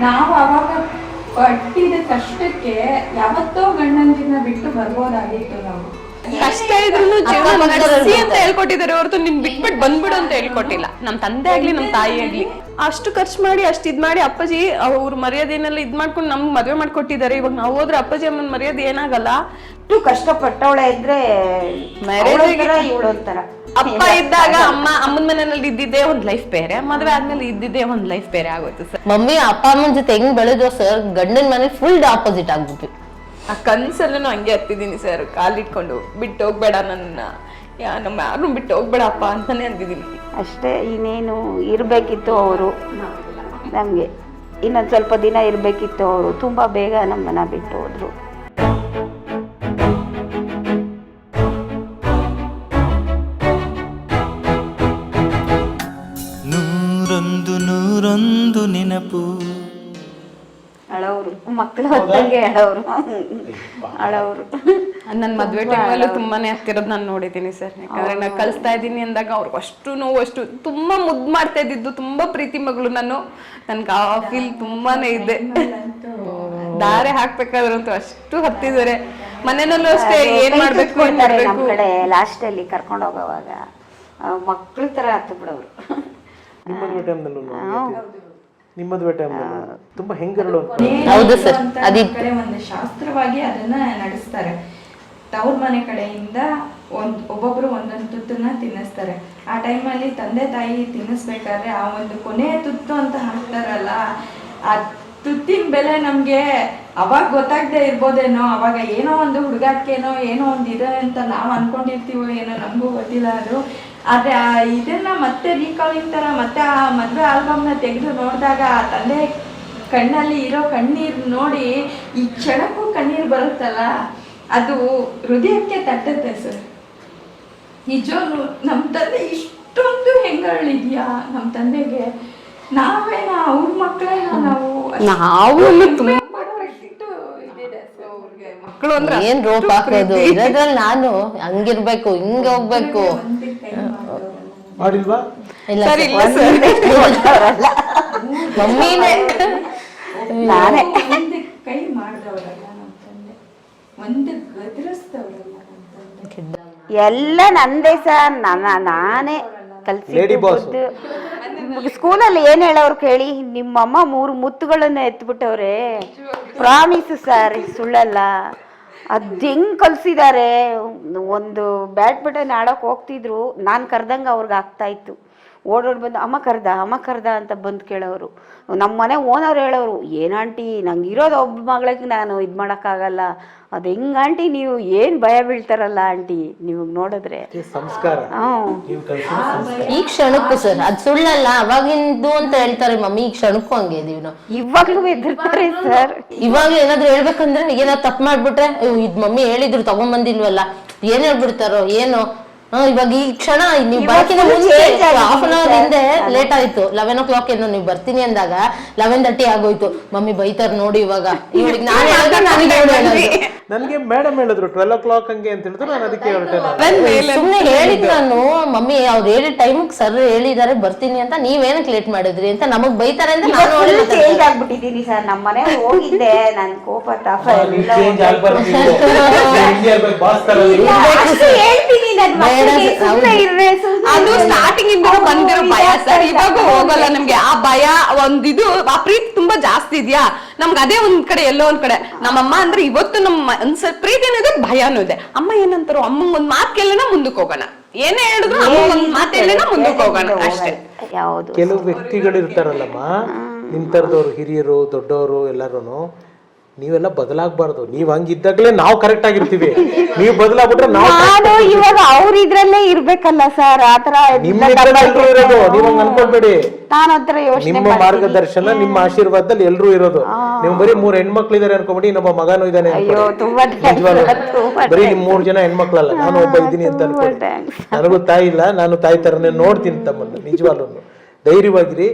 ನಾವು ಅವಾಗ ಪಟ್ಟಿದ ಕಷ್ಟಕ್ಕೆ ಯಾವತ್ತೋ ಗಂಡಂದಿನ ಬಿಟ್ಟು ಬರ್ಬೋದಾಗಿತ್ತು. ನಾವು ಕಷ್ಟ ಇದ್ರು ಜೀವನ ನಡೆಸಿ ಅಂತ ಹೇಳ್ಕೊಟ್ಟಿದ್ದಾರೆ ಹೊರತು ನಿನ್ ಬಿಟ್ಬಿಟ್ಟು ಬಂದ್ಬಿಡು ಅಂತ ಹೇಳ್ಕೊಟ್ಟಿಲ್ಲ. ನಮ್ ತಂದೆ ಆಗ್ಲಿ ನಮ್ ತಾಯಿ ಆಗ್ಲಿ ಅಷ್ಟು ಖರ್ಚು ಮಾಡಿ ಅಷ್ಟ್ ಇದ್ ಮಾಡಿ ಅಪ್ಪಾಜಿ ಅವ್ರ ಮರ್ಯಾದೆನೆಲ್ಲ ಇದ್ ಮಾಡ್ಕೊಂಡು ನಮ್ಗ್ ಮದ್ವೆ ಮಾಡ್ಕೊಟ್ಟಿದ್ದಾರೆ. ಇವಾಗ ನಾವು ಹೋದ್ರೆ ಅಪ್ಪಾಜಿ ಅಮ್ಮನ ಮರ್ಯಾದೆ ಏನಾಗಲ್ಲ. ಕಷ್ಟಪಟ್ಟವಳೆ ಇದ್ರೆ ಅಪ್ಪ ಇದ್ದಾಗ ಅಮ್ಮನ ಮನೆಯಲ್ಲಿ ಇದ್ದಿದ್ದೇ ಒಂದ್ ಲೈಫ್ ಬೇರೆ, ಮದ್ವೆ ಆದ್ಮೇಲೆ ಇದ್ದಿದ್ದೇ ಒಂದ್ ಲೈಫ್ ಬೇರೆ ಆಗುತ್ತೆ ಸರ್. ಮಮ್ಮಿ ಅಪ್ಪ ಅಮ್ಮನ ಜೊತೆ ಹೆಂಗ್ ಬೆಳೆದ್ರು ಸರ್, ಗಂಡನ ಮನೆ ಫುಲ್ ಆಪೋಸಿಟ್ ಆಗ್ಬಿಟ್ವಿ. ಆ ಕನ್ಸಲ್ಲೂ ಹಂಗೆ ಹತ್ತಿದೀನಿ ಸರ್, ಕಾಲಿಟ್ಕೊಂಡು ಬಿಟ್ಟು ಹೋಗ್ಬೇಡ ನನ್ನ, ನಮ್ಮ ಯಾರು ಬಿಟ್ಟು ಹೋಗ್ಬೇಡಪ್ಪ ಅಂತಾನೆ ಅಂದಿದ್ದೀನಿ ಅಷ್ಟೇ. ಇನ್ನೇನು ಇರ್ಬೇಕಿತ್ತು ಅವರು ನಮ್ಗೆ, ಇನ್ನೊಂದ್ ಸ್ವಲ್ಪ ದಿನ ಇರ್ಬೇಕಿತ್ತು. ಅವರು ತುಂಬಾ ಬೇಗ ನಮ್ಮನ್ನ ಬಿಟ್ಟು ಹೋದ್ರು. ನೂರೊಂದು ನೆನಪು ಅಳವ್ರು ಮಕ್ಕಳು ಹೊತ್ತಂಗೆ ಅಳವ್ರು. ನನ್ ಮದ್ವೆ ಟೈಮಲ್ಲೂ ತುಂಬಾನೇ ಹತ್ತಿರೋದು ನಾನು ನೋಡಿದ್ದೀನಿ ಸರ್. ಯಾಕಂದ್ರೆ ನಾನು ಕಲಿಸ್ತಾ ಇದ್ದೀನಿ ಅಂದಾಗ ಅವ್ರಿಗೆ ಅಷ್ಟು ನೋವು, ಅಷ್ಟು ತುಂಬಾ ಮುದ್ದು ಮಾಡ್ತಾ ಇದ್ದಿದ್ದು, ತುಂಬಾ ಪ್ರೀತಿ ಮಗಳು ನಾನು. ನನ್ಗೆ ಆ ಫೀಲ್ ತುಂಬಾನೇ ಇದೆ. ದಾರೆ ಹಾಕ್ಬೇಕಾದ್ರಂತೂ ಅಷ್ಟು ಹತ್ತಿದ್ದಾರೆ. ಮನೆಯಲ್ಲೂ ಅಷ್ಟೇ ಏನ್ ಮಾಡ್ಬೇಕು ನಮ್ ಕಡೆ ಲಾಸ್ಟ್ ಅಲ್ಲಿ ಕರ್ಕೊಂಡು ಹೋಗೋವಾಗ ಮಕ್ಳ ತರ ಹತ್ತು ಬಿಡೋರು. ನಿಮ್ಮದುವೆ ಟೈಮ್ನಲ್ಲಿ ತುಂಬಾ ಹೆಂಗರಳು ಹೌದು ಸರ್, ಕಡೆ ಒಂದು ಶಾಸ್ತ್ರವಾಗಿ ಅದನ್ನ ನಡೆಸ್ತಾರೆ. ತವ್ರ ಮನೆ ಕಡೆಯಿಂದ ಒಬ್ಬೊಬ್ರು ಒಂದೊಂದು ತುತ್ತನ್ನ ತಿನ್ನಿಸ್ತಾರೆ. ಆ ಟೈಮಲ್ಲಿ ತಂದೆ ತಾಯಿ ತಿನ್ನಿಸ್ಬೇಕಾದ್ರೆ ಆ ಒಂದು ಕೊನೆಯ ತುತ್ತು ಅಂತ ಹಾಕ್ತಾರಲ್ಲ, ಆ ತುತ್ತಿನ ಬೆಲೆ ನಮ್ಗೆ ಅವಾಗ ಗೊತ್ತಾಗದೆ ಇರ್ಬೋದೇನೋ. ಅವಾಗ ಏನೋ ಒಂದು ಹುಡುಗಾಟಿಕೆನೋ ಏನೋ ಒಂದು ಇದೆ ಅಂತ ನಾವು ಅನ್ಕೊಂಡಿರ್ತೀವೋ ಏನೋ, ನಮಗೂ ಗೊತ್ತಿಲ್ಲ ಅದು. ಆದ್ರೆ ಇದನ್ನ ಮತ್ತೆ ರೀಕಾಲಿಂಗ್ ತರ ಮತ್ತೆ ಆ ಮದ್ವೆ ಆಲ್ಬಮ್ನ ತೆಗೆದು ನೋಡಿದಾಗ ಆ ತಂದೆ ಕಣ್ಣಲ್ಲಿ ಇರೋ ಕಣ್ಣೀರು ನೋಡಿ ಈ ಕ್ಷಣಕ್ಕೂ ಕಣ್ಣೀರು ಬರುತ್ತಲ್ಲ, ಅದು ಹೃದಯಕ್ಕೆ ತಟ್ಟುತ್ತೆ ಸರ್. ನಿಜವಾಗ್ಲೂ ನಮ್ಮ ತಂದೆ ಇಷ್ಟೊಂದು ಹೆಂಗಳಿದ್ಯಾ ನಮ್ಮ ತಂದೆಗೆ. ನಾವೇನ ಅವ್ರ ಮಕ್ಕಳೇನ ನಾವು ಮಕ್ಕಳು ಅಂದ್ರೆ ಏನ್ ರೋಪ್ ಹಾಕೋದು ಇರೋದ್ರಲ್ಲಿ ನಾನು ಹಂಗಿರ್ಬೇಕು ಹಿಂಗ ಹೋಗ್ಬೇಕು ಮಾಡಿಲ್ವಾ? ಇಲ್ಲ ಸರ್, ಇಲ್ಲ ಸರ್. ಮಮ್ಮಿನೇ ನಾನೇ ಒಂದು ಕೈ ಮಾಡಿದವರಲ್ಲ ನಮ್ಮ ತಂದೆ, ಒಂದು ಗದರಿಸಿದವರಲ್ಲ ನಮ್ಮ ತಂದೆ. ಎಲ್ಲ ನಂದೇ ಸರ್. ನಾನೇ ಕಲ್ಸಿದ್ದು. ಸ್ಕೂಲಲ್ಲಿ ಏನ್ ಹೇಳೋರು ಕೇಳಿ, ನಿಮ್ಮಮ್ಮ 3 ಮುತ್ತುಗಳನ್ನ ಎತ್ಬಿಟ್ಟವ್ರೆ. ಪ್ರಾಮಿಸ್ ಸರ್, ಸುಳ್ಳಲ್ಲ. ಅದ್ ಹೆಂಗ್ ಕಲ್ಸಿದ್ದಾರೆ. ಒಂದು ಬ್ಯಾಡ್ಮಿಂಟನ್ ಆಡೋಕೆ ಹೋಗ್ತಿದ್ರು, ನಾನು ಕರ್ದಂಗೆ ಅವ್ರಿಗೆ ಆಗ್ತಾ ಇತ್ತು. ಓಡೋಡ್ ಬಂದು ಅಮ್ಮ ಕರ್ದ ಅಂತ ಬಂದು ಕೇಳೋರು. ನಮ್ಮ ಮನೆ ಓನರ್ ಹೇಳೋರು, ಏನಂಟಿ ನಂಗೆ ಇರೋದು ಒಬ್ಬ ಮಗಳಿಗೆ ನಾನು ಇದು ಮಾಡೋಕ್ಕಾಗಲ್ಲ. ಅದು ಹೆಂಗ ಆಂಟಿ ನೀವು ಏನು ಭಯ ಬೀಳ್ತಾರಲ್ಲ ಆಂಟಿ ನೀವು ನೋಡಿದ್ರೆ. ಸಂಸ್ಕಾರ ಈ ಕ್ಷಣಕ್ಕೂ ಸರ್, ಅದ್ ಸುಳ್ಳಲ್ಲ. ಅವಾಗಿಂದು ಅಂತ ಹೇಳ್ತಾರೆ ಮಮ್ಮಿ, ಈ ಕ್ಷಣಕ್ಕೂ ಹಂಗೆ ಇದೀವಿ ನಾವು. ಇವಾಗ್ಲೂ ಎದುರ್ತಾರೆ ಸರ್. ಇವಾಗ ಏನಾದ್ರು ಹೇಳ್ಬೇಕಂದ್ರೆ ಏನಾದ್ರು ತಪ್ಪು ಮಾಡ್ಬಿಟ್ರೆ, ಇದ್ ಮಮ್ಮಿ ಹೇಳಿದ್ರು ತಗೊಂಬಂದಿಲ್ವಲ್ಲ, ಏನ್ ಹೇಳ್ಬಿಡ್ತಾರೋ ಏನೋ. ಇವಾಗ ಈ ಕ್ಷಣ ನೀವು ಬರಕಿನ ಮುಂಚೆ ಹಾಫ್ ಅನ್ ಅವರ್ ಹಿಂದೆ ಲೇಟ್ ಆಯ್ತು. 11 o'clock ಏನೋ ನೀವು ಬರ್ತೀನಿ ಅಂದಾಗ 11:30 ಆಗೋಯ್ತು. ಮಮ್ಮಿ ಬೈತಾರ ನೋಡಿ ಇವಾಗ. ಇವಳಿಗೆ ನನ್ಗೆ ಮೇಡಮ್ ಹೇಳಿದ್ರು 12 o'clock ಹಂಗೆ ಅಂತ ಹೇಳಿದ್ರು. ನಾನು ಅದಕ್ಕೆ ಸುಮ್ನೆ ಹೇಳಿದ್ ನಾನು, ಮಮ್ಮಿ ಅವ್ರು ಹೇಳಿದ ಟೈಮಿಗೆ ಸರ್ ಹೇಳಿದಾರೆ ಬರ್ತೀನಿ ಅಂತ, ನೀವೇನಕ್ ಲೇಟ್ ಮಾಡಿದ್ರಿ ಅಂತ ನಮಗ್ ಬೈತಾರೆ ಅಂತ ನಾನು ಚೇಂಜ್ ಆಗ್ಬಿಟ್ಟಿದ್ದೀನಿ ಸರ್. ನಮ್ಮ ಮನೆ ಹೋಗಿದ್ದೆ, ನನ್ ಕೋಪ ತಾಪ ಅದು ಸ್ಟಾರ್ಟಿಂಗ್ ಇಂದ ಬಂದಿರೋ ಭಯ ಸರ್. ಇವಾಗ ಹೋಗಲ್ಲ ನಮ್ಗೆ ಆ ಭಯ. ಒಂದಿದು ಆ ಪ್ರೀತಿ ತುಂಬಾ ಜಾಸ್ತಿ ಇದೆಯಾ ನಮ್ಗೆ. ಅದೇ ಒಂದ್ ಕಡೆ ಎಲ್ಲೋ ಒಂದ್ ಕಡೆ ನಮ್ಮಮ್ಮ ಅಂದ್ರೆ ಇವತ್ತು ನಮ್ಮ ಒಂದ್ಸಲ ಪ್ರೀತಿನೂ ಇದೆ, ಭಯನೂ ಇದೆ. ಅಮ್ಮ ಏನಂತಾರೋ, ಅಮ್ಮಂಗ್ ಒಂದ್ ಮಾತು ಕೇಳೋಣ ಮುಂದಕ್ಕೆ ಹೋಗೋಣ, ಏನೇ ಹೇಳಿದ್ರು ಒಂದ್ ಮಾತು ಹೇಳೋಣ ಮುಂದಕ್ಕೆ ಹೋಗೋಣ ಅಷ್ಟೇ. ಕೆಲವು ವ್ಯಕ್ತಿಗಳು ಇರ್ತಾರಲ್ಲಮ್ಮ, ನಿಮ್ ತರದವ್ರು, ಹಿರಿಯರು, ದೊಡ್ಡವರು ಎಲ್ಲರೂ, ನೀವೆಲ್ಲ ಬದಲಾಗಬಾರ್ದು. ನೀವ್ ಹಂಗಿದ್ದಾಗಲೇ ನಾವು ಕರೆಕ್ಟ್ ಆಗಿರ್ತೀವಿ. ನೀವು ಬದಲಾಗ್ಬಿಟ್ರೆ ನಾವು ಇವಾಗ ಅವ್ರ ಇದ್ರಲ್ಲೇ ಇರ್ಬೇಕಲ್ಲ ಸರ್. ಆತರ ಇರೋದು ನೀವ್ ಹಂಗ ಅನ್ಕೊಳ್ಬೇಡಿ. ಯೋಚನೆ ನಿಮ್ಮ ಮಾರ್ಗದರ್ಶನ, ನಿಮ್ಮ ಆಶೀರ್ವಾದದಲ್ಲಿ ಎಲ್ರೂ ಇರೋದು. ನೀವು ಬರೀ 3 ಹೆಣ್ಮಕ್ಳಿದಾರೆ ಅನ್ಕೊಬಿಡಿ, ಇನ್ನೊಬ್ಬ ಮಗನೂ ಇದ್ದಾನೆ ಬರೀ ನಿಮ್ 3 ಜನ ಹೆಣ್ಮಕ್ಳಲ್ಲ, ನಾನು ಒಬ್ಬ ಇದ್ದೀನಿ ಅಂತ ಅನ್ಕೊಳ್ಳಿ. ನನಗೂ ತಾಯಿ ಇಲ್ಲ, ನಾನು ತಾಯಿ ತರನೇ ನೋಡ್ತೀನಿ ತಮ್ಮನ್ನ. ನಿಜವಾಗ್ಲೂ ಧೈರ್ಯವಾಗಿರಿ.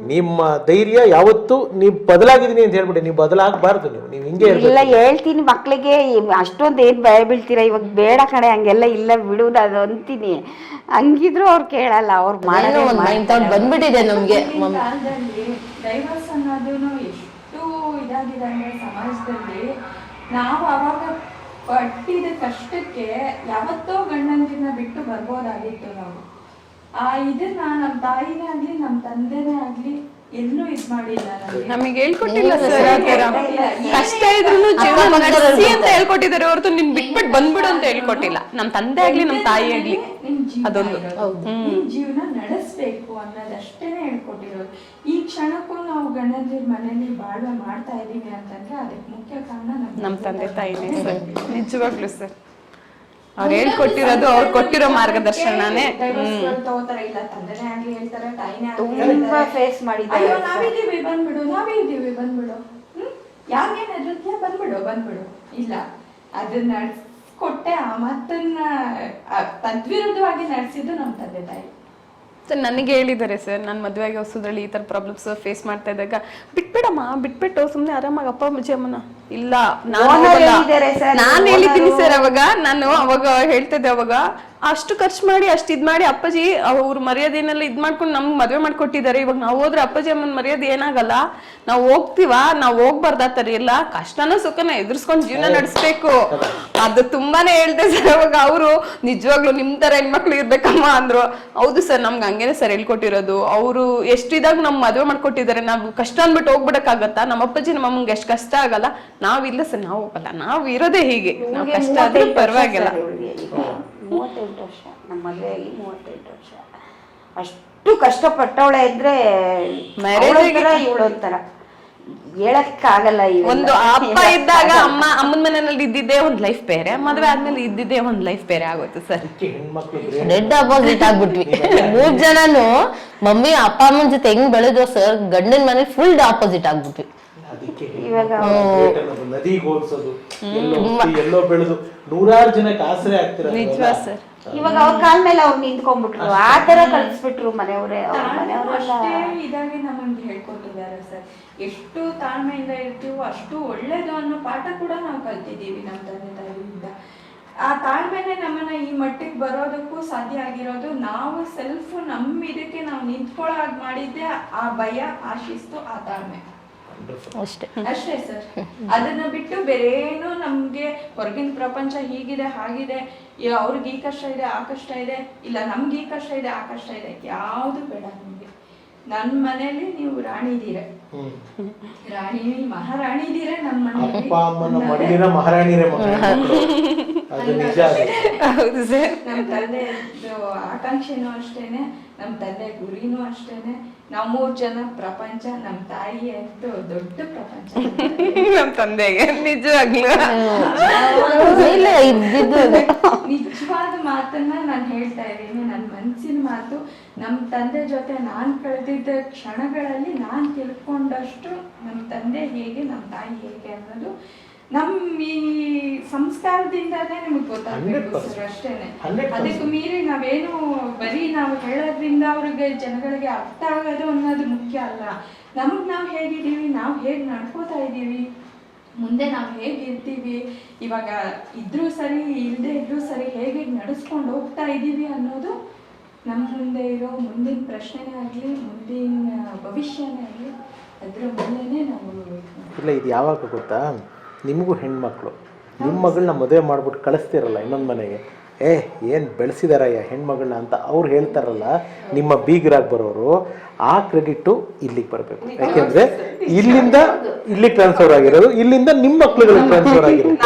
ನಿಮ್ಮ ಧೈರ್ಯ ಯಾವತ್ತು ನೀವು ಬದಲಾಗಿದ್ದೀನಿ ಅಂತ ಹೇಳ್ಬಿಡಿ. ನೀವು ಬದಲಾಗಬಾರ್ದು. ನೀವು ಹಿಂಗೆ ಇಲ್ಲ ಹೇಳ್ತೀನಿ ಮಕ್ಳಿಗೆ, ಅಷ್ಟೊಂದು ಏನ್ ಭಯ ಬೀಳ್ತೀರಾ ಇವಾಗ ಬೇಡ ಕಣೆ ಹಂಗೆಲ್ಲ ಇಲ್ಲ ಬಿಡುವುದು ಅದು ಅಂತೀನಿ. ಹಂಗಿದ್ರು ಅವ್ರು ಕೇಳಲ್ಲ. ಅವ್ರು ಬಂದ್ಬಿಟ್ಟಿದೆ ನಮ್ಗೆ. ಡೈವರ್ಸ್ ಅನ್ನೋದು ಎಷ್ಟು ಇದಾಗಿದೆ ಅಂದ್ರೆ ಸಮಾಜದಲ್ಲಿ ನಾವು ಅವಾಗ ಪಟ್ಟಿದ ಕಷ್ಟಕ್ಕೆ ಯಾವತ್ತೋ ಗಂಡಂದಿರನ್ನ ಬಿಟ್ಟು ಬರ್ಬೋದಾಗಿತ್ತು ನಾವು. ಇದನ್ನ ನಮ್ಮ ತಾಯಿನೇ ಆಗ್ಲಿ ನಮ್ಮ ತಂದೆನೇ ಆಗ್ಲಿ ಎಲ್ಲೂ ಇದ್ ಮಾಡಿಲ್ಲ ನಮಗೆ ಹೇಳ್ಕೊಟ್ಟಿಲ್ಲ ಸರ್. ಆ ತರ ಕಷ್ಟ ಇದ್ರು ಜೀವನ ನಡೆಸಿ ಅಂತ ಹೇಳ್ಕೊಟ್ಟಿದ್ದಾರೆ ಹೊರತು ನಿನ್ ಬಿಟ್ಬಿಟ್ಟು ಬಂದ್ಬಿಡು ಅಂತ ಹೇಳ್ಕೊಟ್ಟಿಲ್ಲ. ನಮ್ ತಂದೆ ಆಗ್ಲಿ ನಮ್ ತಾಯಿ ಆಗ್ಲಿ ಅದೊಂದು ನಿಮ್ ಜೀವನ ನಡೆಸ್ಬೇಕು ಅನ್ನೋದಷ್ಟೇನೆ ಹೇಳ್ಕೊಟ್ಟಿರೋದು. ಈ ಕ್ಷಣಕ್ಕೂ ನಾವು ಗಂಡಂದಿರ ಮನೇಲಿ ಬಾಳ್ವೆ ಮಾಡ್ತಾ ಇದೀವಿ ಅಂತಂದ್ರೆ ಅದಕ್ಕೆ ಮುಖ್ಯ ಕಾರಣ ನಮ್ ತಂದೆ ತಾಯಿನೇ ಸರ್. ನಿಜವಾಗ್ಲು ಸರ್ ಅವ್ರು ಹೇಳ್ಕೊಟ್ಟಿರೋದು, ಅವ್ರು ಕೊಟ್ಟಿರೋ ಮಾರ್ಗದರ್ಶನನೇ. ತಗೋತಾರೆ, ಇಲ್ಲ ತಂದೆನೇ ಆಗ್ಲಿ ಹೇಳ್ತಾರೆ, ತಾಯಿನೇ ತುಂಬಾ ಫೇಸ್ ಮಾಡಿದ್ದಾರೆ. ಅಯ್ಯೋ ನಾವಿದೀವಿ ಬಂದ್ಬಿಡು ಯಾಕೆ ನೃತ್ಯ ಬಂದ್ಬಿಡು ಇಲ್ಲ, ಅದನ್ನ ನಡ್ಸ್ಕೊಟ್ಟೆ ಆ ಮಾತನ್ನ ತದ್ವಿರುದ್ಧವಾಗಿ ನಡೆಸಿದ್ದು ನಮ್ ತಂದೆ ತಾಯಿ. ಸರ್ ನನಗೆ ಹೇಳಿದ್ದಾರೆ ಸರ್, ನಾನು ಮದುವೆ ಆಗಿ ಹೊಸದ್ರಲ್ಲಿ ಈ ತರ ಪ್ರಾಬ್ಲಮ್ಸ್ ಫೇಸ್ ಮಾಡ್ತಾ ಇದ್ದಾಗ ಬಿಟ್ಬಿಟ್ಟು ಸುಮ್ನೆ ಆರಾಮಾಗಿ ಅಪ್ಪ ಅಜ್ಜಿ ಅಮ್ಮನ ಇಲ್ಲ ನಾನು ಹೇಳಿದ್ದೀನಿ ಸರ್. ಅವಾಗ ಹೇಳ್ತಾ ಇದ್ದೆ, ಅವಾಗ ಅಷ್ಟು ಖರ್ಚು ಮಾಡಿ ಅಷ್ಟು ಇದ್ ಮಾಡಿ ಅಪ್ಪಾಜಿ ಅವ್ರ ಮರ್ಯಾದೆನೆಲ್ಲ ಇದ್ ಮಾಡ್ಕೊಂಡು ನಮ್ಗೆ ಮದ್ವೆ ಮಾಡ್ಕೊಟ್ಟಿದ್ದಾರೆ. ಇವಾಗ ನಾವು ಹೋದ್ರೆ ಅಪ್ಪಾಜಿ ಅಮ್ಮನ ಮರ್ಯಾದೆ ಏನಾಗಲ್ಲ, ನಾವು ಹೋಗ್ತೀವ, ನಾವು ಹೋಗ್ಬಾರ್ದ ತರ ಎಲ್ಲ ಕಷ್ಟನ ಸುಖನ ಎದುರಿಸ್ಕೊಂಡ್ ಜೀವನ ನಡೆಸ್ಬೇಕು. ಅದು ತುಂಬಾನೇ ಹೇಳ್ದೆ ಸರ್. ಅವಾಗ ಅವರು ನಿಜವಾಗ್ಲು ನಿಮ್ ತರ ಹೆಣ್ಮಕ್ಳು ಇರ್ಬೇಕಮ್ಮ ಅಂದ್ರು. ಹೌದು ಸರ್, ನಮ್ಗೆ ಹಂಗೇನೆ ಸರ್ ಹೇಳ್ಕೊಟ್ಟಿರೋದು. ಅವರು ಎಷ್ಟಿದಾಗ ನಮ್ ಮದ್ವೆ ಮಾಡ್ಕೊಟ್ಟಿದ್ದಾರೆ, ನಾವು ಕಷ್ಟ ಅನ್ಬಿಟ್ಟು ಹೋಗ್ಬಿಡಕ್ಕಾಗತ್ತಾ? ನಮ್ಮ ಅಪ್ಪಾಜಿ ನಮ್ಮ ಅಮ್ಮಂಗೆ ಎಷ್ಟು ಕಷ್ಟ ಆಗಲ್ಲ. ನಾವಿಲ್ಲ ಸರ್, ನಾವು ಹೋಗಲ್ಲ, ನಾವು ಇರೋದೇ ಹೀಗೆ. ನಾವು ಕಷ್ಟ ಆದ್ರೂ ಪರವಾಗಿಲ್ಲ. 38 ವರ್ಷ ನಮ್ಮ ಮದುವೆ ಆಗಿ 38 ವರ್ಷ. ಅಷ್ಟು ಕಷ್ಟಪಟ್ಟವಳೆ ಇದ್ರೆ ಇವಳೊಂಥರ ಹೇಳಕ್ಕಾಗಲ್ಲ. ಒಂದು ಅಪ್ಪ ಇದ್ದಾಗ ಅಮ್ಮನ ಮನೆಯಲ್ಲಿ ಇದ್ದಿದ್ದೇ ಒಂದ್ ಲೈಫ್ ಬೇರೆ, ಮದ್ವೆ ಆದ್ಮೇಲೆ ಇದ್ದಿದ್ದೇ ಒಂದ್ ಲೈಫ್ ಬೇರೆ ಆಗುತ್ತೆ ಸರ್. ಡೆಡ್ ಅಪೋಸಿಟ್ ಆಗ್ಬಿಟ್ವಿ 3 ಜನನು. ಮಮ್ಮಿ ಅಪ್ಪ ಅಮ್ಮನ ಜೊತೆ ಹೆಂಗ್ ಬೆಳೆದೋ ಸರ್, ಗಂಡನ ಮನೆ ಫುಲ್ ಆಪೋಸಿಟ್ ಆಗ್ಬಿಟ್ವಿ. ಇವಾಗ ನದಿಗೆ ಹೋಲ್ಸೋದು, ಎಲ್ಲೋ ಬೆಳೆದು ನೂರಾರು ಜನಕ್ಕೆ ಆಸರೆ ಆಗ್ತಿರ. ಇವಾಗ ಅವ್ರ ಕಾಲ ಮೇಲೆ ಅವ್ರು ನಿಂತ್ಕೊಂಡ್ಬಿಟ್ರು, ಆ ತರ ಕಳಿಸ್ಬಿಟ್ರು ಮನೆಯವ್ರೆ. ಇದಾಗಿ ನಮಗೆ ಹೇಳ್ಕೊಟ್ಟಿದ್ದಾರೆ ಸರ್. ಎಷ್ಟು ತಾಳ್ಮೆಯಿಂದ ಇರ್ತೀವೋ ಅಷ್ಟು ಒಳ್ಳೇದು ಅನ್ನೋ ಪಾಠ ಕೂಡ ನಾವು ಕಲ್ತಿದ್ದೀವಿ ನಮ್ಮ ತಂದೆ ತಾಯಿಯಿಂದ. ಆ ತಾಳ್ಮೆನೆ ನಮ್ಮನ್ನ ಈ ಮಟ್ಟಿಗೆ ಬರೋದಕ್ಕೂ ಸಾಧ್ಯ ಆಗಿರೋದು. ನಾವು ಸೆಲ್ಫ್ ನಮ್ಮ ಇದಕ್ಕೆ ನಾವು ನಿಂತ್ಕೊಳ್ಳೋ ಹಾಗೆ ಮಾಡಿದ್ದೆ ಆ ಭಯ, ಆ ಶಿಸ್ತು, ಆ ತಾಳ್ಮೆ ಅಷ್ಟೇ ಸರ್. ಅದನ್ನ ಬಿಟ್ಟು ಬೇರೆ ಏನು ನಮ್ಗೆ ಹೊರಗಿನ ಪ್ರಪಂಚ ಹೀಗಿದೆ ಹಾಗಿದೆ, ಅವ್ರಿಗೆ ಈ ಕಷ್ಟ ಇದೆ ಆ ಕಷ್ಟ ಇದೆ, ಇಲ್ಲ ನಮ್ಗೆ ಈ ಕಷ್ಟ ಇದೆ ಆ ಕಷ್ಟ ಇದೆ, ಯಾವ್ದು ಬೇಡ ನಿಮ್ಗೆ. ನನ್ ಮನೇಲಿ ನೀವು ರಾಣಿದೀರ, ಮಹಾರಾಣಿದೀರ. ನಮ್ಮ ಮನೇಲಿ ಮಹಾರಾಣಿರೇ. ನಮ್ ತಂದೆ ಆಕಾಂಕ್ಷೆನೂ ಅಷ್ಟೇನೆ, ನಮ್ ತಂದೆ ಗುರಿನೂ ಅಷ್ಟೇನೆ. ನಾವು 3 ಜನ ಪ್ರಪಂಚ, ನಮ್ ತಾಯಿ ಅಂತೂ ದೊಡ್ಡ ಪ್ರಪಂಚ ನಮ್ ತಂದೆಗೆ. ನಿಜವಾಗ್ಲೂ ನಿಜವಾದ ಮಾತನ್ನ ನಾನು ಹೇಳ್ತಾ ಇದ್ದೀನಿ, ನನ್ನ ಮನ್ಸಿನ ಮಾತು. ನಮ್ ತಂದೆ ಜೊತೆ ನಾನ್ ಕಳೆದಿದ್ದ ಕ್ಷಣಗಳಲ್ಲಿ ನಾನ್ ತಿಳ್ಕೊಂಡಷ್ಟು ನಮ್ ತಂದೆ ಹೇಗೆ, ನಮ್ ತಾಯಿ ಹೇಗೆ ಅನ್ನೋದು ನಮ್ ಈ ಸಂಸ್ಕಾರದಿಂದಾನೇ ನಿಮ್ಗೆ ಗೊತ್ತಾಗ್ಬೇಕು ಸರ್. ಅಷ್ಟೇನೆ. ಅದಕ್ಕೆ ಮೀರಿ ನಾವೇನು ಬರೀ ನಾವು ಹೇಳೋದ್ರಿಂದ ಅವ್ರಿಗೆ ಜನಗಳಿಗೆ ಅರ್ಥ ಆಗೋದು ಅನ್ನೋದು ಮುಖ್ಯ ಅಲ್ಲ. ನಮಗ್ ನಾವ್ ಹೇಗಿದ್ದೀವಿ, ನಾವ್ ಹೇಗ್ ನಡ್ಕೋತಾ ಇದೀವಿ, ಮುಂದೆ ನಾವು ಹೇಗಿರ್ತೀವಿ, ಇವಾಗ ಇದ್ರೂ ಸರಿ ಇಲ್ಲದೆ ಇದ್ರೂ ಸರಿ ಹೇಗೆ ನಡೆಸ್ಕೊಂಡು ಹೋಗ್ತಾ ಇದೀವಿ ಅನ್ನೋದು ನಮ್ಮ ಮುಂದೆ ಇರೋ ಮುಂದಿನ ಪ್ರಶ್ನೆನೇ ಆಗಲಿ, ಮುಂದಿನ ಭವಿಷ್ಯನೇ ಆಗಲಿ, ಅದ್ರ ಮುಂದೆನೇ ನಾವು ಇಲ್ಲ. ಇದು ಯಾವಾಗ ಗೊತ್ತಾ, ನಿಮಗೂ ಹೆಣ್ಮಕ್ಳು ನಿಮ್ಮ ಮಗಳನ್ನ ಮದುವೆ ಮಾಡ್ಬಿಟ್ಟು ಕಳಿಸ್ತಿರಲ್ಲ ಇನ್ನೊಂದು ಮನೆಗೆ, ಏನು ಬೆಳೆಸಿದಾರಯ್ಯ ಹೆಣ್ಮಗಳನ್ನ ಅಂತ ಅವ್ರು ಹೇಳ್ತಾರಲ್ಲ, ನಿಮ್ಮ ಬೀಗರಾಗಿ ಬರೋರು, ಆ ಕ್ರೆಡಿಟ್ಟು ಇಲ್ಲಿಗೆ ಬರಬೇಕು. ಯಾಕೆಂದ್ರೆ ಇಲ್ಲಿಂದ ಇಲ್ಲಿಗೆ ಟ್ರಾನ್ಸ್ಫರ್ ಆಗಿರೋದು, ಇಲ್ಲಿಂದ ನಿಮ್ಮ ಮಕ್ಳುಗಳಿಗೆ ಟ್ರಾನ್ಸ್ಫರ್ ಆಗಿರೋದು.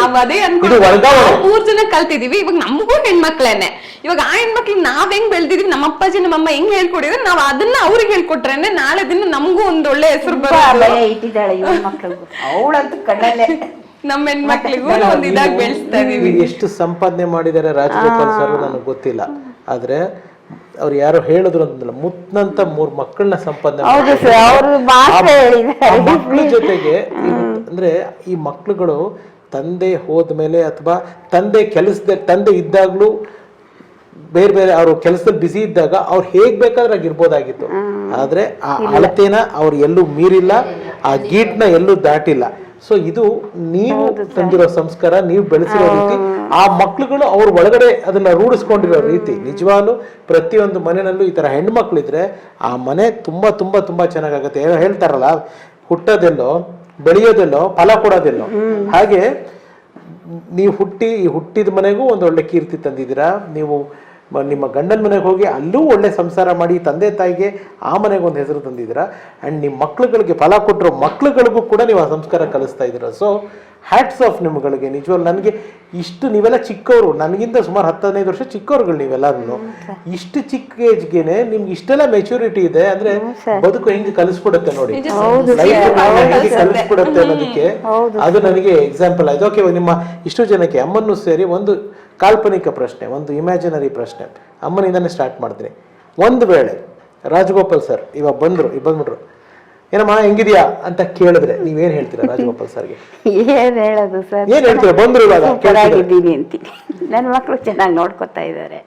ಇದು ವರ್ಗಾವಣೆ. 3 ಜನ ಕಲ್ತಿದೀವಿ, ಇವಾಗ ನಮಗೂ ಹೆಣ್ಮಕ್ಳೇನೆ. ಇವಾಗ ಆ ಹೆಣ್ಮಕ್ಳಿಗೆ ನಾವ್ ಹೆಂಗ್ ಬೆಳ್ದಿದೀವಿ, ನಮ್ಮ ಅಪ್ಪಾಜಿ ನಮ್ಮಮ್ಮ ಹೆಂಗ್ ಹೇಳ್ಕೊಡಿದ್ರೆ ನಾವ್ ಅದನ್ನ ಅವ್ರಿಗೆ ಹೇಳ್ಕೊಟ್ರೇನೆ ನಾಳೆ ದಿನ ನಮಗೂ ಒಂದ್ ಒಳ್ಳೆ ಹೆಸರು ಇಟ್ಟಿದ್ದಾಳೆ ಅವಳಂತೂ ಕಣ್ಣಲ್ಲೇ. ನಮ್ಮ ಹೆಣ್ಮಕ್ಳಿಗೂ ಒಂದ್ ಇದಾಗಿ ಬೆಳೆಸ್ತಾ ಇದೀವಿ. ಎಷ್ಟು ಸಂಪಾದನೆ ಮಾಡಿದ್ದಾರೆ ರಾಜಗೋಪಾಲ್ ಸರ್ ನನಗೆ ಗೊತ್ತಿಲ್ಲ, ಆದ್ರೆ ಅವ್ರು ಯಾರೋ ಹೇಳಿದ್ರು ಅಂತಲ್ಲ, ಮುತ್ನಂತ 3 ಮಕ್ಕಳನ್ನ ಸಂಪಾದನೆ ಮಕ್ಕಳ ಜೊತೆಗೆ. ಅಂದ್ರೆ ಈ ಮಕ್ಳುಗಳು ತಂದೆ ಹೋದ್ಮೇಲೆ ಅಥವಾ ತಂದೆ ಇದ್ದಾಗ್ಲೂ ಬೇರೆ ಬೇರೆ ಅವ್ರು ಕೆಲಸದಲ್ಲಿ ಬಿಸಿ ಇದ್ದಾಗ ಅವ್ರು ಹೇಗ್ ಬೇಕಾದ್ರೆ ಆಗಿರ್ಬೋದಾಗಿತ್ತು. ಆದ್ರೆ ಆ ಅಳತೆನ ಅವ್ರು ಎಲ್ಲೂ ಮೀರಿಲ್ಲ, ಆ ಗೀಟ್ನ ಎಲ್ಲೂ ದಾಟಿಲ್ಲ. ಸೊ ಇದು ನೀವು ತಂದಿರೋ ಸಂಸ್ಕಾರ, ನೀವು ಬೆಳೆಸಿರೋ ರೀತಿ, ಆ ಮಕ್ಳುಗಳು ಅವ್ರ ಒಳಗಡೆ ಅದನ್ನ ರೂಢಿಸ್ಕೊಂಡಿರೋ ರೀತಿ. ನಿಜವಾಗ್ಲೂ ಪ್ರತಿಯೊಂದು ಮನೆಯಲ್ಲೂ ಈ ತರ ಹೆಣ್ಮಕ್ಳಿದ್ರೆ ಆ ಮನೆ ತುಂಬಾ ತುಂಬಾ ತುಂಬಾ ಚೆನ್ನಾಗಾಗತ್ತೆ. ಏನೋ ಹೇಳ್ತಾರಲ್ಲ, ಹುಟ್ಟೋದೆಲ್ಲೋ ಬೆಳೆಯೋದಿಲ್ಲೋ ಫಲ ಕೊಡೋದಿಲ್ಲೋ. ಹಾಗೆ ನೀವು ಹುಟ್ಟಿದ ಮನೆಗೂ ಒಂದು ಒಳ್ಳೆ ಕೀರ್ತಿ ತಂದಿದ್ದೀರಾ. ನೀವು ನಿಮ್ಮ ಗಂಡನ ಮನೆಗೆ ಹೋಗಿ ಅಲ್ಲೂ ಒಳ್ಳೆ ಸಂಸಾರ ಮಾಡಿ ತಂದೆ ತಾಯಿಗೆ ಆ ಮನೆಗೆ ಒಂದು ಹೆಸರು ತಂದಿದ್ದೀರಾ. ಆ್ಯಂಡ್ ನಿಮ್ಮ ಮಕ್ಳುಗಳಿಗೆ ಫಲ ಕೊಟ್ಟರು ಮಕ್ಳುಗಳಿಗೂ ಕೂಡ ನೀವು ಆ ಸಂಸ್ಕಾರ ಕಲಿಸ್ತಾ ಇದ್ದೀರಾ. ಸೊ ಹ್ಯಾಟ್ಸ್ ಆಫ್ ನಿಮ್ಗಳಿಗೆ. ನಿಜವಾಗ್ಲೂ ನನಗೆ ಇಷ್ಟು ನೀವೆಲ್ಲ ಚಿಕ್ಕವರು, ನನಗಿಂತ ಸುಮಾರು 10-15 ವರ್ಷ ಚಿಕ್ಕವ್ರುಗಳು ನೀವೆಲ್ಲರೂ. ಇಷ್ಟು ಚಿಕ್ಕ ಏಜ್ಗೆನೆ ನಿಮ್ಗೆ ಇಷ್ಟೆಲ್ಲ ಮೆಚುರಿಟಿ ಇದೆ ಅಂದ್ರೆ ಬದುಕು ಹೆಂಗೆ ಕಲಿಸ್ಬಿಡುತ್ತೆ ನೋಡಿ, ಹೆಂಗೆ ಕಲಿಸ್ಬಿಡುತ್ತೆ ಅನ್ನೋದಕ್ಕೆ ಅದು ನನಗೆ ಎಕ್ಸಾಂಪಲ್ ಆಯ್ತು. ಓಕೆ, ನಿಮ್ಮ ಇಷ್ಟು ಜನಕ್ಕೆ ಅಮ್ಮನ್ನು ಸೇರಿ ಒಂದು ಕಾಲ್ಪನಿಕ ಪ್ರಶ್ನೆ, ಒಂದು ಇಮ್ಯಾಜಿನರಿ ಪ್ರಶ್ನೆ ಅಮ್ಮನಿಂದಾನೆ ಸ್ಟಾರ್ಟ್ ಮಾಡ್ತೀನಿ. ಒಂದು ವೇಳೆ ರಾಜಗೋಪಾಲ್ ಸರ್ ಇವಾಗ ಬಂದ್ಬಿಟ್ರು, ಏನಮ್ಮ ಹೆಂಗಿದ್ಯಾ ಅಂತ ಕೇಳಿದ್ರೆ ನೀವೇನ್ ಹೇಳ್ತೀರಾ ರಾಜಗೋಪಾಲ್ ಸರ್ಗೆ? ಏನ್ ಹೇಳೋದು ಸರ್, ಏನ್ ಹೇಳ್ತೀರಾ? ಬಂದ್ರು ಇವಾಗ ಚೆನ್ನಾಗಿದ್ದೀನಿ ಅಂತೀನಿ, ನನ್ನ ಮಕ್ಳು ಚೆನ್ನಾಗಿ ನೋಡ್ಕೊತಾ ಇದ್ದಾರೆ.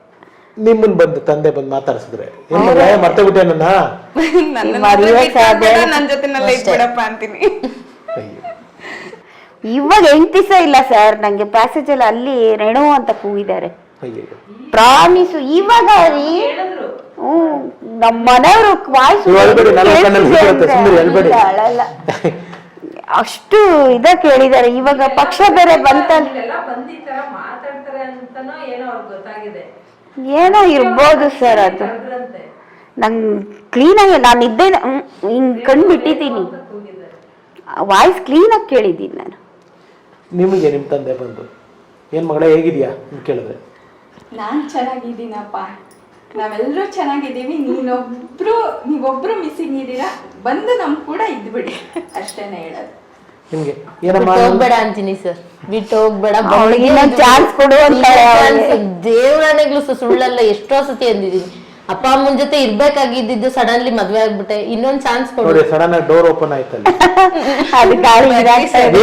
ನಿಮ್ಮನ್ ತಂದೆ ಬಂದು ಮಾತಾಡ್ಸಿದ್ರೆ ಮರ್ತ ಬಿಟ್ಟೆ ನನ್ನ ನನ್ ಜೊತೆನಲ್ಲೇ ಇಟ್ಬಿಡಪ್ಪ ಅಂತೀನಿ. ಇವಾಗ 8 ದಿವಸ ಇಲ್ಲ ಸರ್, ನಂಗೆ ಪ್ಯಾಸೇಜ್ ಅಲ್ಲಿ ಅಲ್ಲಿ ರೇಣು ಅಂತ ಕೂಗಿದ್ದಾರೆ. ಪ್ರಾಮಿಸು ಇವಾಗ ನಮ್ಮ ಮನೆಯವರು ವಾಯ್ಸ್ ಅಷ್ಟು ಇದ ಕೇಳಿದ್ದಾರೆ. ಇವಾಗ ಪಕ್ಷ ಬೇರೆ ಏನೋ ಇರ್ಬೋದು ಸರ್, ಅದು ನಂಗೆ ಕ್ಲೀನಾಗಿ ನಾನು ಇದ್ದೇನೆ ಹಿಂಗ್ ಕಂಡ್ಬಿಟ್ಟಿದ್ದೀನಿ, ವಾಯ್ಸ್ ಕ್ಲೀನಾಗಿ ಕೇಳಿದ್ದೀನಿ ನಾನು. ನಿಮಗೆ ನಿಮ್ಮ ತಂದೆ ಬಂದು ಏನ್ ಮಗಳೇ ಹೇಗಿದ್ಯಾ ಅಂತ ಕೇಳಿದ್ರೆ? ನಾನ್ ಚೆನ್ನಾಗಿದ್ದೀನಪ್ಪ, ನಾವೆಲ್ಲರೂ ಚೆನ್ನಾಗಿದ್ದೀವಿ, ನೀವೊಬ್ರು ಮಿಸ್ಸಿಂಗ್ ಇದ್ದೀರಾ, ಬಂದು ನಮ್ ಕೂಡ ಇದ್ಬಿಡಿ ಅಷ್ಟೇನೆ ಹೇಳೋದು. ನಿಮ್ಗೆ ಏನಮ್ಮ ಹೋಗ್ಬೇಡ ಅಂತೀನಿ ಸರ್, ಬಿಟ್ಟು ಹೋಗ್ಬೇಡ, ಚಾನ್ಸ್ ಕೊಡು ಅಂತ ದೇವರಾಣೆಗ್ಲು ಸುಳ್ಳಲ್ಲ. ಎಷ್ಟೋ ಸತಿ ಅಂದಿದ್ದೀನಿ, ಅಪ್ಪ ಅಮ್ಮನ ಜೊತೆ ಇರ್ಬೇಕಾಗಿದ್ದು ಸಡನ್ಲಿ ಮದ್ವೆ ಆಗ್ಬಿಟ್ಟೆ, ಇನ್ನೊಂದ್ ಚಾನ್ಸ್ ಕೊಡು. ಸಡನ್ ಆಗಿ ಡೋರ್ ಓಪನ್ ಆಯ್ತಲ್ಲ,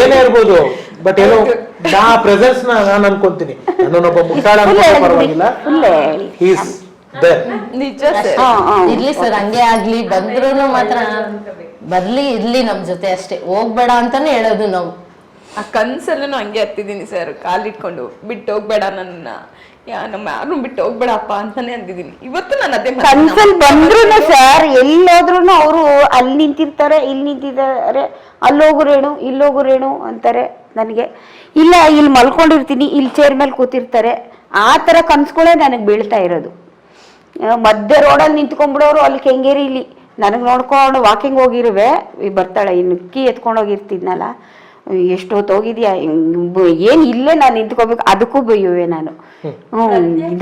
ಏನೇ ಇರ್ಬೋದು, ಬಟ್ ಏನೋ ನಾ ಪ್ರೆಸೆನ್ಸ್ ನಾನು ಅನ್ಕೊಂತೀನಿ. ನನ್ನೊಬ್ಬ ಮುಟ್ಟಾಳ ಪರವಾಗಿಲ್ಲ, ಇರ್ಲಿ ಸರ್, ಹಂಗೆ ಆಗ್ಲಿ, ಬಂದ್ರು ಮಾತ್ರ ಬರ್ಲಿ, ಇರ್ಲಿ ನಮ್ ಜೊತೆ ಅಷ್ಟೇ, ಹೋಗ್ಬೇಡ ಅಂತಾನೆ ಹೇಳೋದು ನಾವು. ಆ ಕನ್ಸಲ್ಲೂ ಹಂಗೆ ಹತ್ತಿದ್ದೀನಿ ಸರ್, ಕಾಲಿಟ್ಕೊಂಡು ಬಿಟ್ಟು ಹೋಗ್ಬೇಡ ನನ್ನ, ನಮ್ಮ ಯಾರು ಬಿಟ್ಟು ಹೋಗ್ಬೇಡಪ್ಪ ಅಂತಾನೆ ಅಂದಿದ್ದೀನಿ. ಇವತ್ತು ನಾನು ಅದೇ ಕನ್ಸಲ್ ಬಂದ್ರು ಸರ್, ಎಲ್ಲೋದ್ರು ಅವರು ಅಲ್ಲಿ ನಿಂತಿರ್ತಾರೆ, ಇಲ್ಲಿ ನಿಂತಿದ್ದಾರೆ, ಅಲ್ಲೋಗುರೇಣು ಇಲ್ಲೋಗುರೇಣು ಅಂತಾರೆ ನನಗೆ. ಇಲ್ಲ ಇಲ್ಲಿ ಮಲ್ಕೊಂಡಿರ್ತೀನಿ, ಇಲ್ಲಿ ಚೇರ್ ಮೇಲೆ ಕೂತಿರ್ತಾರೆ, ಆ ತರ ಕನ್ಸ್ಗಳೇ ನನಗೆ ಬೀಳ್ತಾ ಇರೋದು. ಮಧ್ಯ ರೋಡಲ್ಲಿ ನಿಂತ್ಕೊಂಡ್ಬಿಡೋರು ಅಲ್ಲಿ ಕೆಂಗೇರಿ, ಇಲ್ಲಿ ನನಗೆ ನೋಡ್ಕೊಂಡು ವಾಕಿಂಗ್ ಹೋಗಿರುವೆ, ಬರ್ತಾಳೆ ಇನ್ನು ಕೀ ಎತ್ಕೊಂಡು ಹೋಗಿರ್ತಿದ್ನಲ್ಲ, ಎಷ್ಟೊತ್ತು ಹೋಗಿದ್ಯಾ, ಏನ್ ಇಲ್ಲೇ ನಾನು ನಿಂತ್ಕೋಬೇಕು, ಅದಕ್ಕೂ ಬೈಯುವೆ ನಾನು.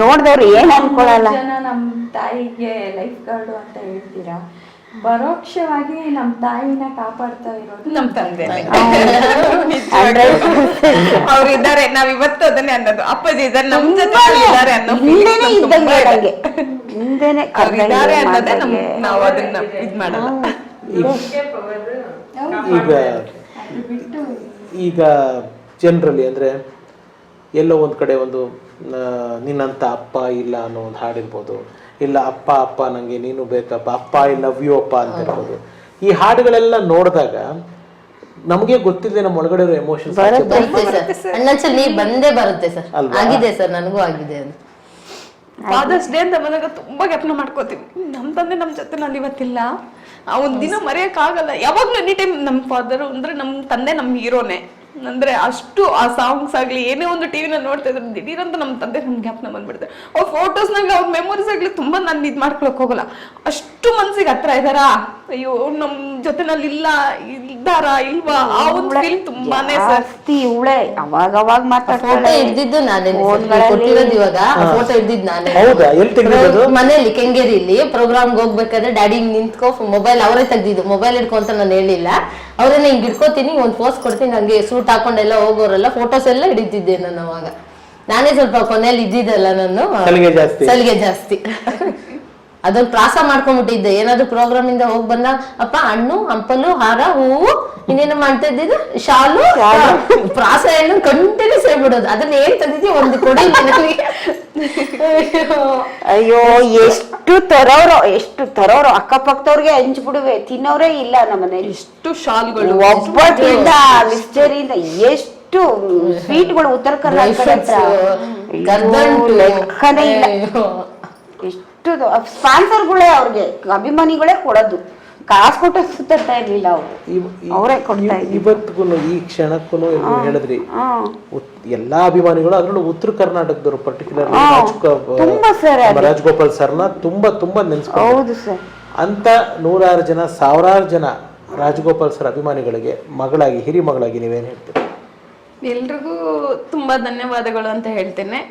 ನೋಡ್ದವ್ರು ಏನ್ ಅನ್ಕೊಳಲ್ಲ. ನಮ್ ತಾಯಿಗೆ ಲೈಫ್ ಗಾರ್ಡ್ ಅಂತ ಹೇಳ್ತೀರಾ, ಪರೋಕ್ಷವಾಗಿ ನಮ್ ತಾಯಿನ ಕಾಪಾಡ್ತಾ ಇರೋದು ನಮ್ ತಂದೆ. ಅವ್ರು ಇದ್ದಾರೆ, ನಾವ್ ಇವತ್ತು ಅದನ್ನೇ ಅನ್ನೋದು, ಅಪ್ಪಾಜಿ ಇದ್ದಾರೆ ನಮ್ ಜೊತೆ ಇದ್ದಾರೆ ಅನ್ನೋ ಇದ್ದಾರೆ ಅನ್ನೋದೇ ನಾವು ಅದನ್ನ ಇದ್ ಮಾಡಲ್ಲ. ಈಗ ಜನರಲಿ ಅಂದ್ರೆ ಎಲ್ಲೋ ಒಂದ್ ಕಡೆ ಒಂದು ನಿನ್ನಂತ ಅಪ್ಪ ಇಲ್ಲ ಅನ್ನೋ ಒಂದು ಹಾಡಿರ್ಬೋದು, ಇಲ್ಲ ಅಪ್ಪ ಅಪ್ಪ ನಂಗೆ ನೀನು ಬೇಕಪ್ಪ, ಅಪ್ಪ ಐ ಲವ್ ಯು ಅಪ್ಪ ಅಂತ ಇರ್ಬೋದು. ಈ ಹಾಡುಗಳೆಲ್ಲ ನೋಡಿದಾಗ ನಮಗೆ ಗೊತ್ತಿಲ್ಲದೆ ನಮ್ಮ ಒಳಗಡೆ ಎಮೋಷನ್ಸ್ ಅಣ್ಣನ್ಸಲ್ ನೀರ್ ಬಂದೇ ಬರುತ್ತೆ ಸರ್. ಆಗಿದೆ ಸರ್, ನನಗೂ ಆಗಿದೆ. ಅದು ಫಾದರ್ಸ್ ಡೇ ಅಂತ ಬಂದಾಗ ತುಂಬಾ ಜ್ಞಾಪನ ಮಾಡ್ಕೋತೀವಿ. ನಮ್ ತಂದೆ ನಮ್ ಜೊತೆ ನಾನು ಇವತ್ತಿಲ್ಲ, ಆ ಒಂದ್ ದಿನ ಮರೆಯಕ್ ಆಗಲ್ಲ. ಯಾವಾಗ್ಲೂ ಎನಿ ಟೈಮ್ ನಮ್ ಫಾದರ್ ಅಂದ್ರೆ ನಮ್ ತಂದೆ ನಮ್ ಹೀರೋನೆ. ಅಂದ್ರೆ ಅಷ್ಟು ಆ ಸಾಂಗ್ಸ್ ಆಗ್ಲಿ ಏನೇ ಒಂದು ಟಿವಿನ ನೋಡ್ತಾ ಇದ್ರೆ ದಿಢೀರಂತ ನಮ್ ತಂದೆ ನಮ್ ಜ್ಞಾಪನ ಬಂದ್ಬಿಡುತ್ತೆ. ಅವ್ರ ಫೋಟೋಸ್ ನಾಗ್ಲಿ ಅವ್ರ ಮೆಮೊರೀಸ್ ಆಗ್ಲಿ ತುಂಬಾ ನಾನು ಇದ್ ಮಾಡ್ಕೊಳಕ್ ಹೋಗಲ್ಲ. ಅಷ್ಟು ಮನ್ಸಿಗೆ ಹತ್ರ ಇದಾರಾ, ಅಯ್ಯೋ ನಮ್ ಜೊತೆನಲ್ಲಿ ಇದ್ದಾರಾ ಇಲ್ವಾ, ಆ ಒಂದು ಫೀಲಿಂಗ್ ತುಂಬಾನೇ ಜಾಸ್ತಿ. ಇವಳೆ ಅವಾಗ ಫೋಟೋ ಹಿಡ್ದಿದ್ದು ನಾನೇ ಕೊಟ್ಟಿರೋದು. ಇವಾಗ ಫೋಟೋ ಹಿಡ್ದಿದ್ದು ನಾನೇ ಮನೇಲಿ ಕೆಂಗೇರಿಲಿ ಪ್ರೋಗ್ರಾಮ್ಗೆ ಹೋಗ್ಬೇಕಾದ್ರೆ ಡ್ಯಾಡಿ ಹಿಂಗ್ ನಿಂತ್ಕೋ, ಮೊಬೈಲ್ ಅವರೇ ತೆಗ್ದಿದ್ದು, ಮೊಬೈಲ್ ಹಿಡ್ಕೊ ಅಂತ ನಾನು ಹೇಳಿಲ್ಲ, ಅವ್ರೇನ ಹಿಂಗ್ ಹಿಡ್ಕೋತೀನಿ, ಒಂದ್ ಪೋಸ್ಟ್ ಕೊಡ್ತೀನಿ, ಹಂಗೆ ಸೂಟ್ ಹಾಕೊಂಡೆಲ್ಲ ಹೋಗೋರೆಲ್ಲ ಫೋಟೋಸ್ ಎಲ್ಲ ಹಿಡಿತಿದ್ದೆ ನಾನು. ಅವಾಗ ನಾನೇ ಸ್ವಲ್ಪ ಕೊನೆಯಲ್ಲಿ ಇದ್ದಿದ್ದಲ್ಲ, ನಾನು ಸಲಿಗೆ ಜಾಸ್ತಿ. ಅದೊಂದು ಪ್ರಾಸ ಮಾಡ್ಕೊಂಡ್ಬಿಟ್ಟಿದ್ದೆ. ಏನಾದ್ರು ಪ್ರೋಗ್ರಾಮ್ ಇಂದ ಹೋಗ್ ಬಂದ, ಅಪ್ಪ ಹಣ್ಣು ಹಂಪಲು ಹಾರ ಹೂವು ಇನ್ನೇನು ಮಾಡ್ತಾ ಇದ್ದಿದ್ದು, ಶಾಲು ಪ್ರಾಸ ಏನು ಕಂಟಿನ್ಯೂಸ್ ಆಗ್ಬಿಡೋದು. ಅದನ್ನ ಏನ್ ತಂದಿದ್ದಿ ಒಂದು ಕೊಡಿ ನನಗೆ. ಅಯ್ಯೋ ಎಷ್ಟು ತರೋರು ಅಕ್ಕಪಕ್ಕದವ್ರಿಗೆ ಹಂಚ್ಬಿಡುವೆ, ತಿನ್ನೋರೇ ಇಲ್ಲ ನಮ್ಮನೇಲಿ. ಎಷ್ಟು ಶಾಲ್ಗಳು, ಒಬ್ಬಟ್ಟಿಂದ ಮಿಸ್ಟರಿಯಿಂದ ಎಷ್ಟು ಸ್ವೀಟ್ಗಳು ಉತ್ತರ ಕರ್ನಾಟಕ ಲೆಕ್ಕನೇ ಇಲ್ಲ. ಎಷ್ಟು ಸ್ಪಾನ್ಸರ್ಗಳೇ ಅವ್ರಿಗೆ ಅಭಿಮಾನಿಗಳೇ ಕೊಡೋದು. ಕಾಸು ಕೊಟ್ಟು ಸುತ್ತಾ ಇರ್ಲಿಲ್ಲ ಅವರು, ಅವರೇ ಕೊಡ್ತಾ ಇದ್ರು. ಇವತ್ತಿಗೂ ಈ ಕ್ಷಣಕ್ಕೂ ಹೇಳಿದ್ರಿ ಎಲ್ಲಾ ಅಭಿಮಾನಿಗಳು, ಅದರಲ್ಲೂ ಉತ್ತರ ಕರ್ನಾಟಕದವರು ಪರ್ಟಿಕ್ಯುಲರ್ ತುಂಬಾ ಸರ್ ರಾಜಗೋಪಾಲ್ ಸರ್ನ ತುಂಬಾ ತುಂಬಾ ನೆನ್ಸ್ಕೊಂಡು. ಹೌದು ಸರ್. ಅಂತ 100 ಜನ 1000 ಜನ ರಾಜಗೋಪಾಲ್ ಸರ್ ಅಭಿಮಾನಿಗಳಿಗೆ ಮಗಳಾಗಿ, ಹಿರಿ ಮಗಳಾಗಿ ನೀವೇನ್ ಹೇಳ್ತೀರಿ? ಎಲ್ರಿಗೂ ತುಂಬಾ ಧನ್ಯವಾದಗಳು ಅಂತ ಹೇಳ್ತೇನೆ.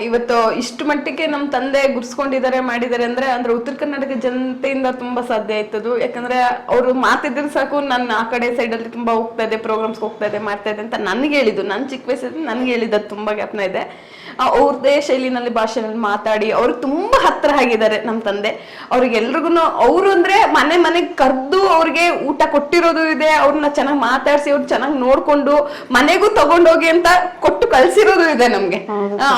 ಇವತ್ತು ಇಷ್ಟು ಮಟ್ಟಿಗೆ ನಮ್ಮ ತಂದೆ ಗುರ್ಸ್ಕೊಂಡಿದ್ದಾರೆ, ಮಾಡಿದ್ದಾರೆ ಅಂದ್ರೆ ಉತ್ತರ ಕರ್ನಾಟಕ ಜನತೆಯಿಂದ ತುಂಬಾ ಸಾಧ್ಯ ಆಯ್ತದು. ಯಾಕಂದ್ರೆ ಅವರು ಮಾತಿದ್ರೆ ಸಾಕು, ನನ್ನ ಆ ಕಡೆ ಸೈಡಲ್ಲಿ ತುಂಬಾ ಹೋಗ್ತಾ ಇದೆ, ಪ್ರೋಗ್ರಾಮ್ಸ್ ಹೋಗ್ತಾ ಇದೆ, ಮಾಡ್ತಾ ಇದೆ ಅಂತ ನನ್ಗೆ ಹೇಳಿದ್ದು. ನನ್ನ ಚಿಕ್ಕ ವಯಸ್ಸಲ್ಲಿ ನನ್ಗೆ ಹೇಳಿದ್ದು ತುಂಬಾ ಜ್ಞಾಪನ ಇದೆ. ಅವ್ರದೇ ಶೈಲಿನಲ್ಲಿ, ಭಾಷೆನಲ್ಲಿ ಮಾತಾಡಿ ಅವರು ತುಂಬಾ ಹತ್ರ ಆಗಿದ್ದಾರೆ ನಮ್ಮ ತಂದೆ. ಅವ್ರಿಗೆಲ್ರಿಗೂ ಅವರು ಅಂದ್ರೆ ಮನೆಗೆ ಕರೆದು ಅವ್ರಿಗೆ ಊಟ ಕೊಟ್ಟಿರೋದು ಇದೆ, ಅವ್ರನ್ನ ಚೆನ್ನಾಗಿ ಮಾತಾಡ್ಸಿ, ಅವ್ರು ಚೆನ್ನಾಗಿ ನೋಡ್ಕೊಂಡು ಮನೆಗೂ ತಗೊಂಡೋಗಿ ಅಂತ ಕೊಟ್ಟು ಕಳ್ಸಿರೋದು ಇದೆ ನಮ್ಗೆ.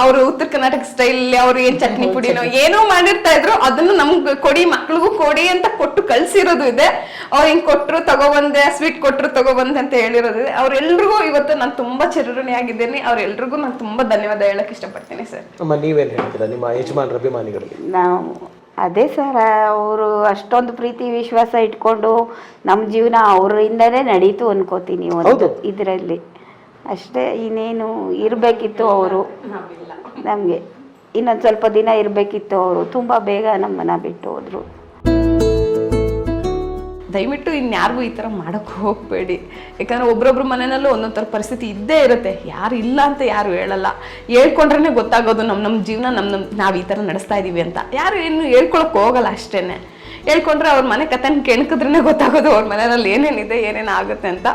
ಅವರು ಉತ್ತರ ಕರ್ನಾಟಕ ಸ್ಟೈಲ್ ಅವ್ರು ಏನ್ ಚಟ್ನಿ ಪುಡಿನೋ ಏನೋ ಮಾಡಿರ್ತಾ ಇದ್ರು, ಅದನ್ನು ನಮ್ಗೆ ಕೊಡಿ, ಮಕ್ಳಿಗೂ ಕೊಡಿ ಅಂತ ಕೊಟ್ಟು ಕಳ್ಸಿರೋದು ಇದೆ. ಅವ್ರು ಹಿಂಗ್ ಕೊಟ್ರು ತಗೊಬಂದೆ, ಸ್ವೀಟ್ ಕೊಟ್ರು ತಗೊಬಂದೆ ಅಂತ ಹೇಳಿರೋದು ಇದೆ. ಅವ್ರೆಲ್ರಿಗೂ ಇವತ್ತು ನಾನು ತುಂಬಾ ಚಿರಋಣಿ ಆಗಿದ್ದೇನೆ. ಅವ್ರೆಲ್ರಿಗೂ ನಾನು ತುಂಬಾ ಧನ್ಯವಾದ ಹೇಳಕ್ ಇಷ್ಟಪಡ್ತೀನಿ ಸರ್. ಅಮ್ಮ ನೀವೇನ್ ಹೇಳ್ತೀರಾ ನಿಮ್ಮ ಯಜಮಾನರ ಅಭಿಮಾನಿಗಳಿಗೆ? ನಾವು ಅದೇ ಸರ್, ಅವರು ಅಷ್ಟೊಂದು ಪ್ರೀತಿ ವಿಶ್ವಾಸ ಇಟ್ಕೊಂಡು ನಮ್ಮ ಜೀವನ ಅವರಿಂದನೇ ನಡೀತು ಅನ್ಕೋತೀನಿ ಒಂದು ಇದರಲ್ಲಿ ಅಷ್ಟೇ. ಇನ್ನೇನು ಇರಬೇಕಿತ್ತು ಅವರು ನಮಗೆ, ಇನ್ನೊಂದು ಸ್ವಲ್ಪ ದಿನ ಇರಬೇಕಿತ್ತು. ಅವರು ತುಂಬ ಬೇಗ ನಮ್ಮನ್ನ ಬಿಟ್ಟು ಹೋದ್ರು. ದಯವಿಟ್ಟು ಇನ್ಯಾರಿಗೂ ಈ ಥರ ಮಾಡೋಕ್ಕೆ ಹೋಗಬೇಡಿ. ಯಾಕಂದರೆ ಒಬ್ರೊಬ್ರು ಮನೆಯಲ್ಲೂ ಒಂದೊಂದು ಥರ ಪರಿಸ್ಥಿತಿ ಇದ್ದೇ ಇರುತ್ತೆ. ಯಾರು ಇಲ್ಲ ಅಂತ ಯಾರು ಹೇಳಲ್ಲ. ಹೇಳ್ಕೊಂಡ್ರೆ ಗೊತ್ತಾಗೋದು ನಮ್ಮ ಜೀವನ ನಾವು ಈ ಥರ ನಡೆಸ್ತಾ ಇದ್ದೀವಿ ಅಂತ. ಯಾರು ಏನು ಹೇಳ್ಕೊಳಕ್ಕೆ ಹೋಗಲ್ಲ ಅಷ್ಟೇ. ಹೇಳ್ಕೊಂಡ್ರೆ ಅವ್ರ ಮನೆ ಕಥೆನ ಕೆಣಕಿದ್ರೇ ಗೊತ್ತಾಗೋದು ಅವ್ರ ಮನೆಯಲ್ಲಿ ಏನೇನಿದೆ, ಏನೇನು ಆಗುತ್ತೆ ಅಂತ.